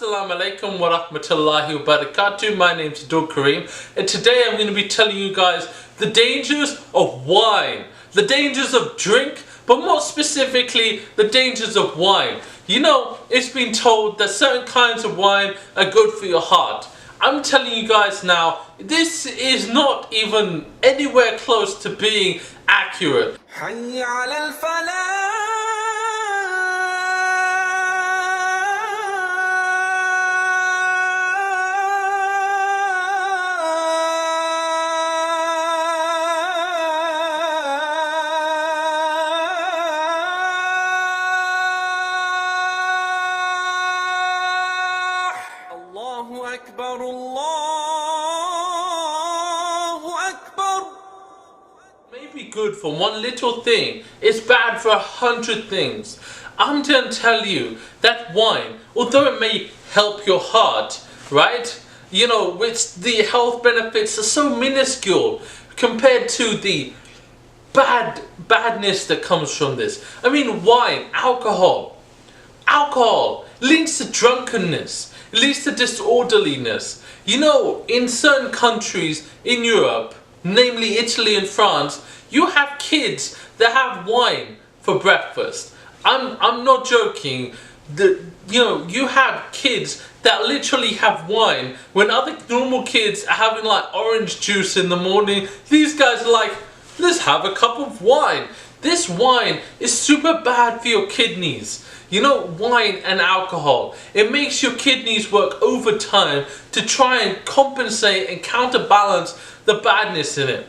Assalamu alaikum wa rahmatullahi wa barakatuh. My name is Abdul Karim, and today I'm going to be telling you guys the dangers of wine, the dangers of drink, but more specifically the dangers of wine. You know, it's been told that certain kinds of wine are good for your heart. I'm telling you guys now, this is not even anywhere close to being accurate. Maybe good for one little thing, it's bad for 100 things. I'm going to tell you that wine, although it may help your heart, right? You know, which the health benefits are so minuscule compared to the badness that comes from this. I mean, wine, alcohol leads to drunkenness, it leads to disorderliness. You know, in certain countries in Europe, namely Italy and France, you have kids that have wine for breakfast. I'm not joking. You have kids that literally have wine when other normal kids are having like orange juice in the morning. These guys are like, let's have a cup of wine. This wine is super bad for your kidneys. You know, wine and alcohol, it makes your kidneys work overtime to try and compensate and counterbalance the badness in it.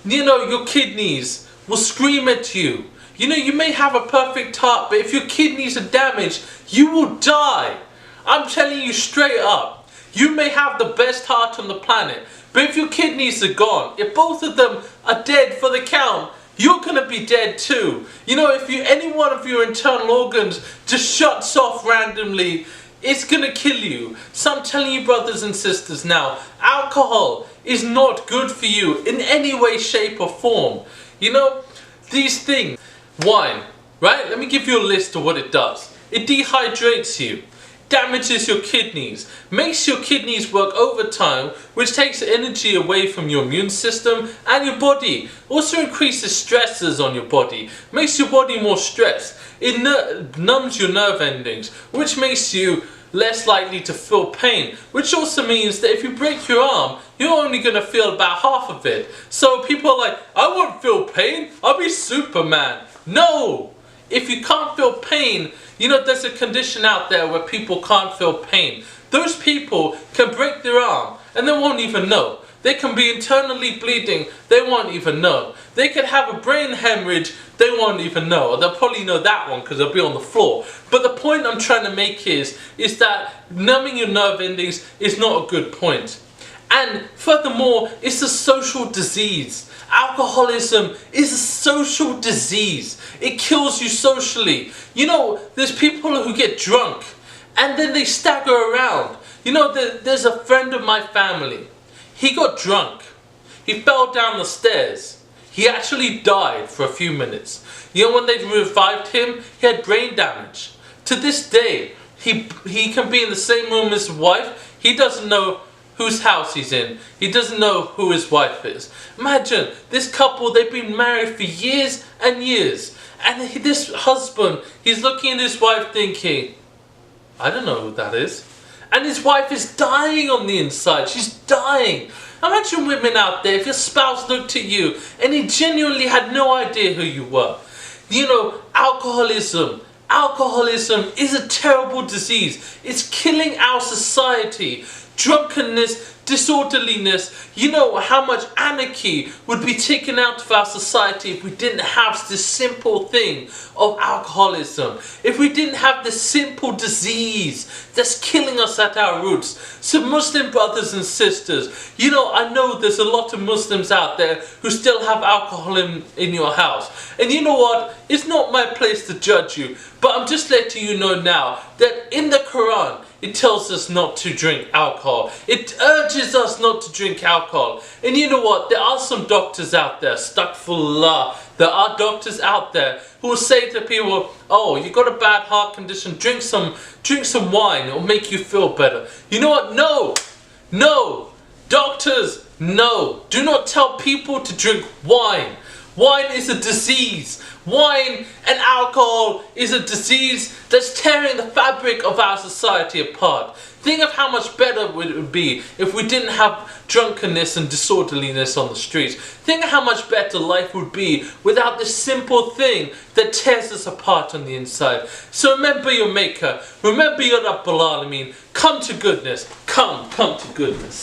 You know, your kidneys will scream at you. You know, you may have a perfect heart, but if your kidneys are damaged, you will die. I'm telling you straight up. You may have the best heart on the planet, but if your kidneys are gone, if both of them are dead for the count, you're gonna be dead too. You know, if any one of your internal organs just shuts off randomly, it's gonna kill you. So I'm telling you, brothers and sisters, now, alcohol is not good for you in any way, shape or form. You know, these things, wine, right? Let me give you a list of what it does. It dehydrates you, damages your kidneys, makes your kidneys work overtime, which takes energy away from your immune system and your body. Also increases stresses on your body, makes your body more stressed. It numbs your nerve endings, which makes you less likely to feel pain, which also means that if you break your arm, you're only going to feel about half of it. So people are like, I won't feel pain, I'll be Superman. No! If you can't feel pain, you know, there's a condition out there where people can't feel pain. Those people can break their arm and they won't even know. They can be internally bleeding, they won't even know. They could have a brain hemorrhage, they won't even know. Or they'll probably know that one because they'll be on the floor. But the point I'm trying to make is that numbing your nerve endings is not a good point. And furthermore, it's a social disease. Alcoholism is a social disease. It kills you socially. You know, there's people who get drunk and then they stagger around. You know, there's a friend of my family. He got drunk. He fell down the stairs. He actually died for a few minutes. You know, when they revived him, he had brain damage. To this day, he can be in the same room as his wife. He doesn't know whose house he's in. He doesn't know who his wife is. Imagine, this couple, they've been married for years and years. And this husband, he's looking at his wife thinking, I don't know who that is. And his wife is dying on the inside. She's dying. Imagine women out there, if your spouse looked at you and he genuinely had no idea who you were. You know, alcoholism is a terrible disease. It's killing our society. Drunkenness, disorderliness, you know how much anarchy would be taken out of our society if we didn't have this simple thing of alcoholism. If we didn't have this simple disease that's killing us at our roots. So Muslim brothers and sisters, you know, I know there's a lot of Muslims out there who still have alcohol in your house. And you know what? It's not my place to judge you, but I'm just letting you know now that in the Quran, it tells us not to drink alcohol. It urges us not to drink alcohol. And you know what? There are some doctors out there, astaghfirullah. There are doctors out there who will say to people, oh, you got a bad heart condition, drink some wine, it'll make you feel better. You know what? No, doctors, no. Do not tell people to drink wine. Wine is a disease. Wine and alcohol is a disease that's tearing the fabric of our society apart. Think of how much better it would be if we didn't have drunkenness and disorderliness on the streets. Think of how much better life would be without this simple thing that tears us apart on the inside. So remember your maker. Remember your Rabbul Alameen. Come to goodness. Come to goodness.